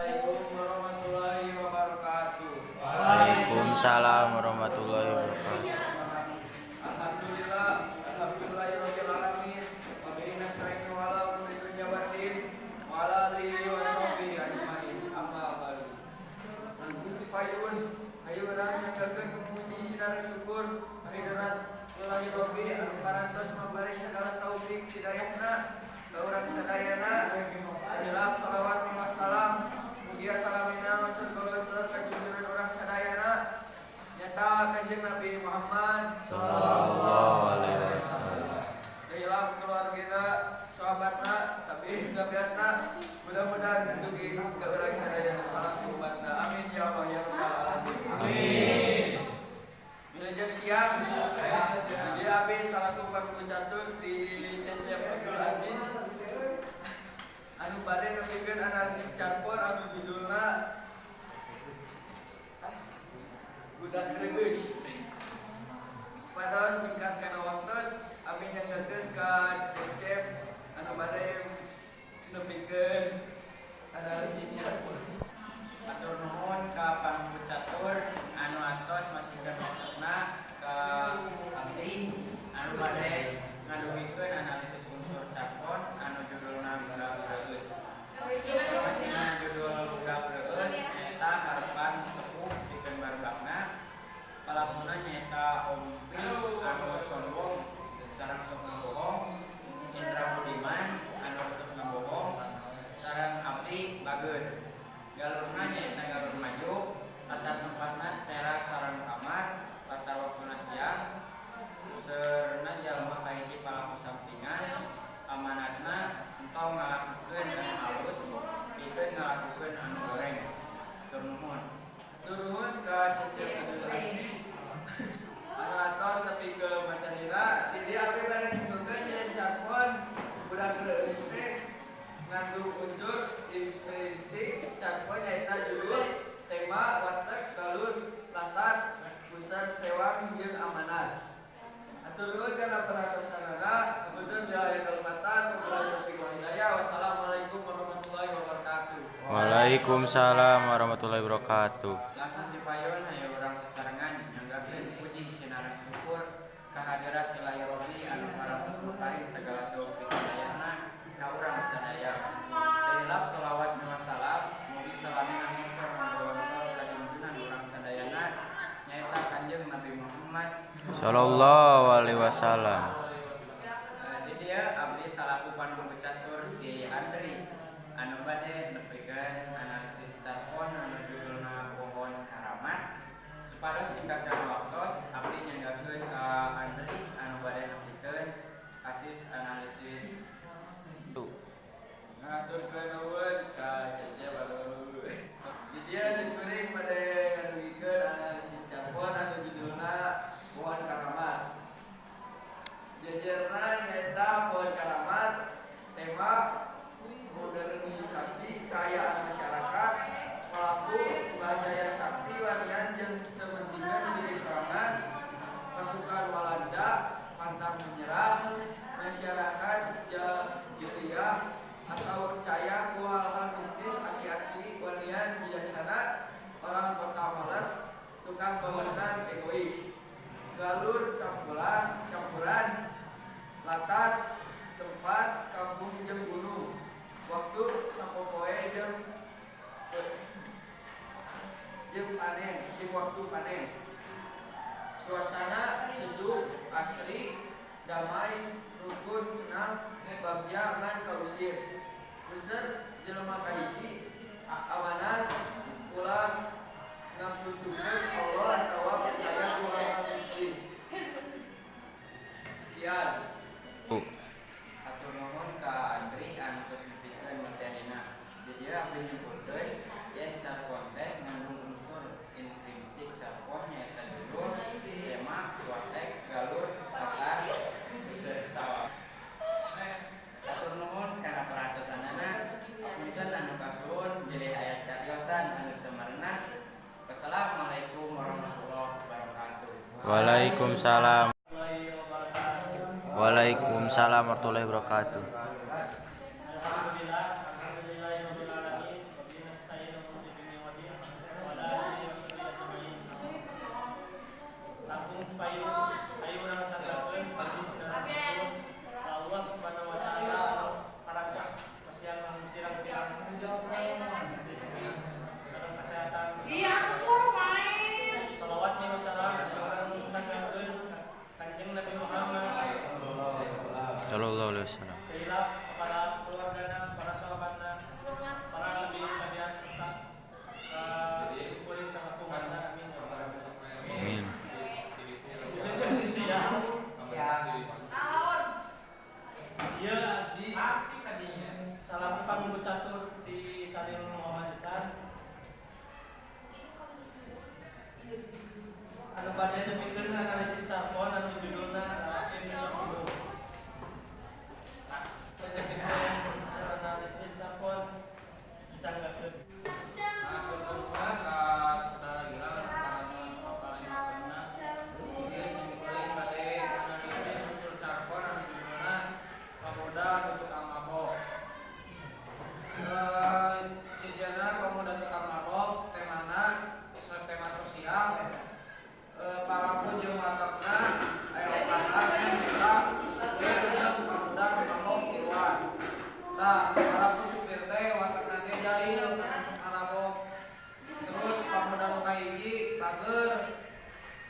Warahmatullahi wabarakatuh. Waalaikumsalam warahmatullahi wabarakatuh. Alhamdulillahirabbil alamin. Wa bihi nasta'inu ala umuri dunya waddin wa ala alihi wa sahbihi ajmain. Amma ba'du. Nanti payun ayo urang nyanggakeun puji sinar syukur hadirat ilahi rabbi anu parantos memberi segala taufik hidayahna ka urang sadayana. Alhamdulillah salawat wa salam mugia salamina wa sallallahu alaihi orang sadayana nyata kanjeng Nabi Muhammad Sallallahu alaihi wasallam. Dailah keluarga sahabatna tapi gabiatna mudah-mudahan dugi ka urang sadayana salam umatna amin ya Allah ya rabbal alamin amin. Wilujeng siang di abi salatu pakucatur di Cecep Abdul Aziz anu bade nepikeun analisis campur anu judulna budak regeus. Supados ningkat kana waktos abdi nyanggakeun ka Cecep anu bade nepikeun analisis campur. Atur nuhun ka pangku catur anu atos masihkeun waktosna ka abdi anu bade ngadugikeun analisis unsur carbon anu judulna budak regeus. Artinya judul budak regeus eta harapan sepuh pikeun barudakna. Kalapuna nyaeta Ompi anu sombong sareng sok ngabohong, Indra Budiman anu resep ngabohong sareng abdi bageud. Galurna nyaeta galur maju, latar tempatna teras sareng kamar, latar waktuna siang. Useurna jalma kahiji palaku sampingan, amanatna entong ngalakukeun anu alus, pikeun ngalakukeun anu goreng. Tur nuhun. Turun ka Cecep Abdul Aziz anu atos nepi ke Matanira di dieu abdi bade nyebutkeun yen campur budak regeus teh ngandung unsur intrinsik. Campur nyaeta judul, tema, watek, galur, latar, pusar, sewang, jeung amanat. Atur nuhun kana perhatosanana. Kebetulan bila aya kalimatan wabillahi taufiq wal hidayah. Wassalamualaikum warahmatullahi wabarakatuh. Waalaikumsalam warahmatullahi wabarakatuh. Langsung dipayun hayu urang sasarengan nyanggakeun puji sinaran syukur ka hadirat ilahi rabbi anu parantos paring segala taufik hidayahna ka urang sadaya. Seilap shalawat wa salam mugi salamina muncul manggolongkol ka junjungan urang sadayana nyaeta Kanjeng Nabi Muhammad Sallallahu alaihi wasallam. Di dieu abdi salaku pandu catur Kiai Andri anu bade nepikeun analisis carbon anu judulna pohon karamat. Supados tingkatkeun waktos abdi nyanggakeun ka Andri anu bade nepikeun kasus analisis. Ngaturkeun nuhun ka Cecep Abdul Aziz. Di dieu sekuring bade ngadugikeun analisis campur anu judulna pohon karamat. Jejerna nyaeta pohon karamat, tema modernisasi keayaan masyarakat, pelaku Bajaya Sakti warian jeung kepentingan diri sorangan, pasukan Walanda pantang menyerah, masyarakat jahiliyah atau percaya ku hal-hal mistis, aki-aki wanian bijaksana, orang kota malas, tukang bangunan egois. Galur campuran, latar tempat kampung jeung gunung, waktu sapopoe jeung waktu panen. Suasana sejuk, asri, damai, rukun, senang, bagja ngan kausir. User jelema kahiji amanat ulah ngabutuhkeun Allah atawa percaya ku hal mistis. Sekian. Atur nuhun ka Andri anu tos nepikeun materina. Jadi abdi nyimpulkeun yen carbon teh ngandung unsur intrinsik carbon nyaeta judul, tema, watek, galur, latar, sawang. Atur nuhun kana perhatosanana. Punten anu kasuhun bilih aya cariosan anu teu merenah. Wassalamualaikum warahmatullahi wabarakatuh. Waalaikumsalam. Waalaikumsalam warahmatullahi wabarakatuh. Alhamdulillah, alhamdulillahirabbil alamin, wa bihi nasta'inu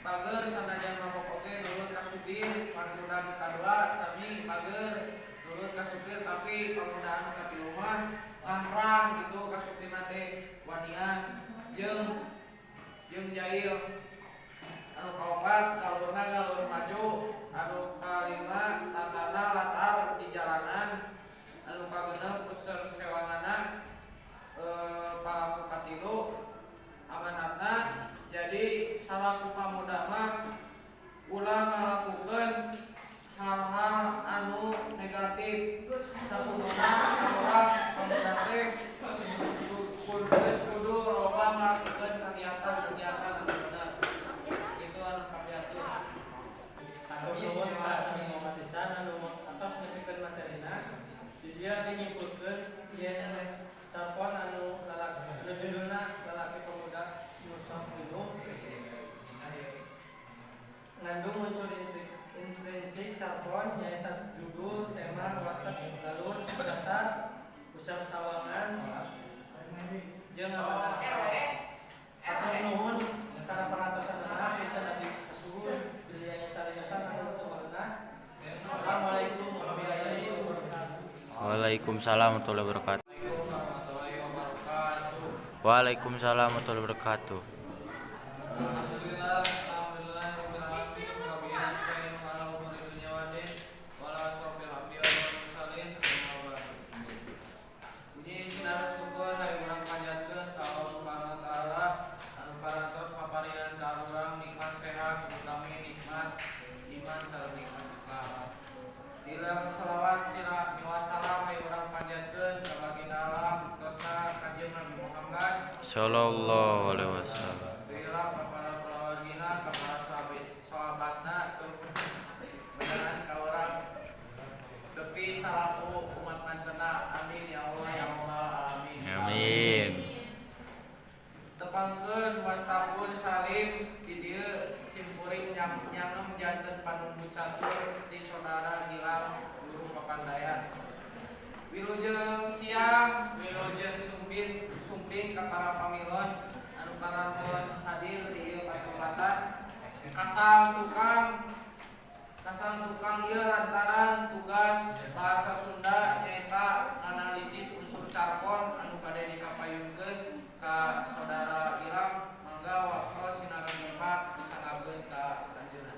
Pager sanajan mabok oge nurut ka supir, panggunaan kadua sami pager nurut ka supir tapi panggunaan katilu mah ngangrang gitu ka supirna teh wanian jeung jahil. Anu kaopat galurna galur maju, anu kalima tandana latar di jalanan, anu kagenep user sewanana palaku katilu amanatna jadi salaku pamuda mah ulah ngalakukeun hal-hal anu negatif saputra urang pamuda teh kudu loba ngalakukeun kegiatan-kegiatan anu bener itu anu kapiatur. Hadis sami ngomatisan anu atos nepikeun materina dia dinyimpulkeun yen carpon anu lalaki anu judulna lalaki pemuda mustaqbilun ngandung unsur intrinsik carpon nyaeta judul, tema, watak, galur, daftar, usaha sawangan jeung amanah. Atur nuhun kana parantosanna pinten abdi kasuhun bilih cariosan anu teu meunah. Assalamualaikum warahmatullahi wabarakatuh. Waalaikumsalam warahmatullahi wabarakatuh. Waalaikumsalam warahmatullahi wabarakatuh. Alhamdulillah, alhamdulillahirabbil alamin, wa bihi nasta'in ala umuri dunya waddin, wa ala asrofil anbiya wal mursalin, amma ba'du. Puji kinara syukur hayang urang panjatkeun ka Allah Subhanahu wa taala anu parantos paparingan ka urang nikmat sehat, utami nikmat iman sareng nikmat Islam. Dirang shalawat sirah miwasalam hayang urang panjatkeun ka baginda alam tosna Kanjeng Nabi Muhammad Sallallahu alaihi wasallam. Sirah kepada keluargina, kepada sahabatna, beneran ka urang tepi salaku umat mantena. Amin ya Allah ya Rabbal alamin. Amin. Tepangkeun wastaful salim di dieu simpuring nyangem janten panunggu catur di saudara Gilang guru papandayan. Wilujeng siang, wilujeng sumping ka para pamilon anu parantos hadir di ieu pacobatas. Kasang tukang ieu lantaran tugas bahasa Sunda nyaeta analisis unsur carpon anu bade dikapayunkeun ka saudara Gilang. Mangga waktu sinaran nyimak disangakeun ka anjeunna.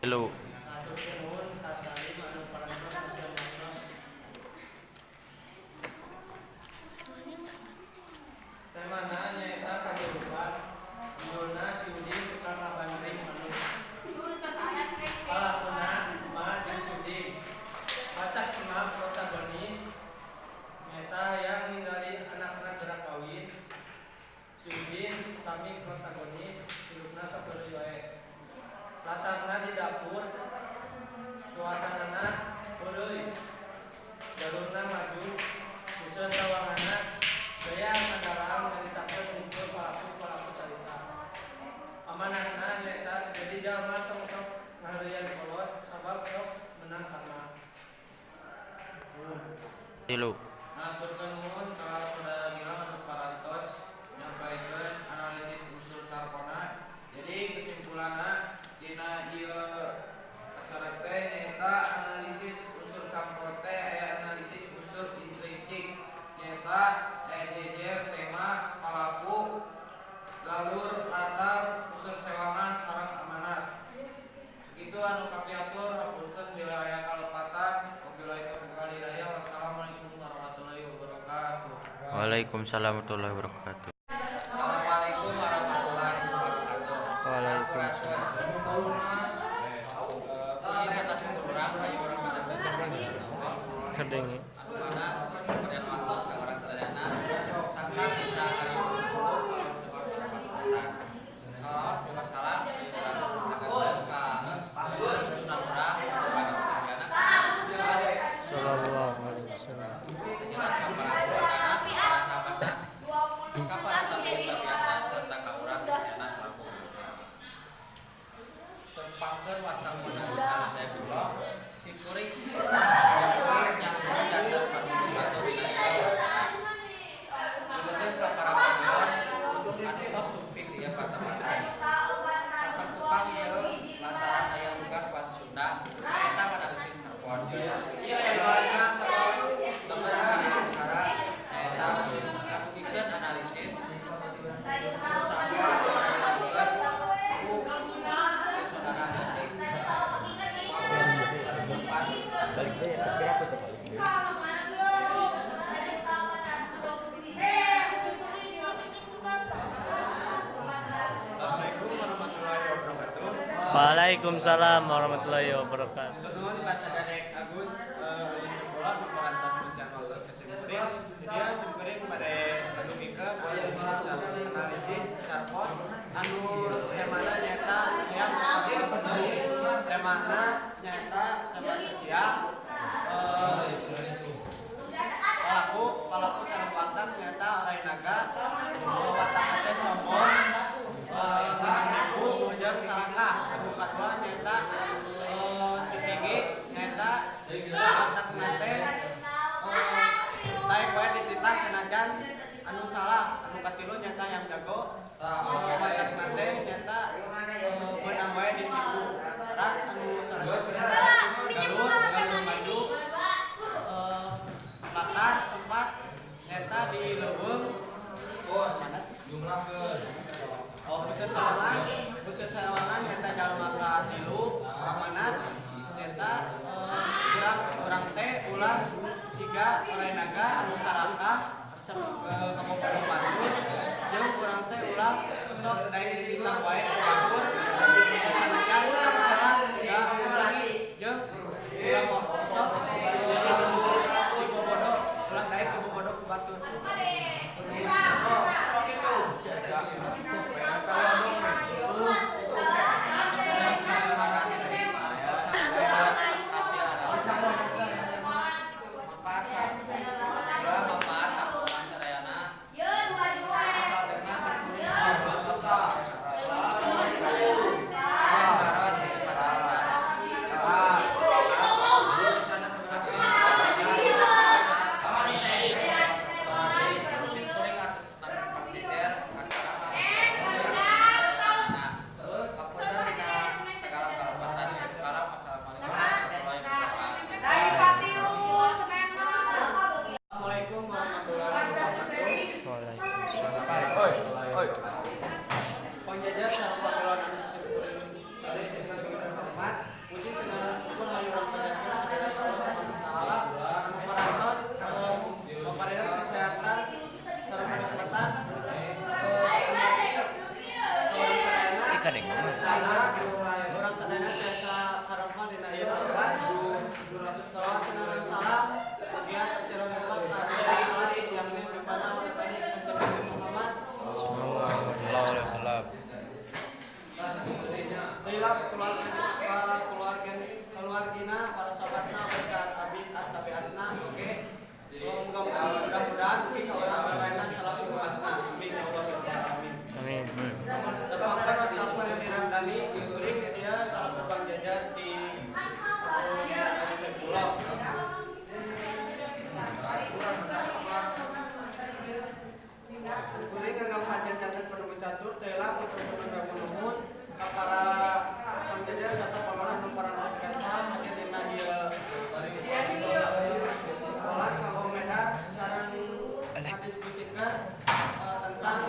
Halo. Atur nuhun ka salim anu parantos masih temana nyaeta kahirupan judulna si Udin tukang ngabandring manuk palakuna emak jeung si Udin watak emak protagonis nyaeta yang ningali anakna gerak kawin si Udin sami protagonis hidupna sapeuleuh wae latarna di dapur suasanana heureuy jalurna maju usaha sawanganna gaya ngadalam nyaritakeun unsur palaku carita amanahna nyaeta jadi jalma tong sok ngahareuyan kolot sabab sok menang karma. Halo. Ngaturkeun nuhun ka saudara Gilang anu parantos nyampaikeun analisis unsur carpona. Jadi kesimpulanna dina ieu acara teh nyaeta analisis unsur carpon teh aya analisis unsur intrinsik nyaeta jejer, tema, palaku, galur, latar, unsur sewangan sareng amanat. Segitu anu kapiatur hapunten bila aya kalepatan. Wabillahi taufiq wal hidayah. Wassalamualaikum warahmatullahi wabarakatuh. Waalaikumsalam warahmatullahi wabarakatuh. Assalamualaikum warahmatullahi wabarakatuh. Waalaikumsalam. Ini atas kurang hayu urang panjatkeun Kedeng. mana kemudian waktu sekarang sadayana sangka bisa hari salawat juga salam Sallallahu alaihi wasallam. Tempangkeun wastafun saya dulu si kuring yang Waalaikumsalam warahmatullahi wabarakatuh. Nuhun ka Sadadek Agus di sekolah numpang transmisian waktu kesimpulan. Dia simkuring pada mendugikan analisis carbon anu temana nyata yang temana nyata tema sosial pelaku sareng pantang nyata Rai Naga watak teh sombong ibu jeung salangkah anu kadua nyata tinggi nyata watak nate lain wae dititah senajan anu salah anu katilu nyata yang jago watak nate nyata benang wae ditipu ras anu galur maju latar tempat nyata di leuweung jumlahkeun khusus sawangan nyata jalma ka 3 amanat nyata urang teh ulah siga Rai Naga anu sarakah Kabupaten Bandung jeung urang teh ulah sok daek dititah wae kabur sanajan salah siga lagi jeung ulah sok bobodo ulah daek ke bobodo ku batur orang sadana biasa harapan dina ieu tempat salawat salam salam dia terjalin lewat tadi yang di mana banyak Nabi Muhammad Sallallahu alaihi wasallam. Lila keluargina para sahabatna berkat tabiatna oke mudah-mudahan mungkin orang lainnya salah umatna amin ya Allah amin. Amin. Tepatkan wastafan yang dirandani singkuring dia salah tukang jajar di Pulau. Kuring ngagam hajat jantan penemu catur telah untuk menuhun para tukang jajar serta pamanah nu parantos kasa hadir dina ieu pola kagomedan sareng diskusikan tentang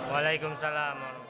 Waalaikumsalam warahmatullahi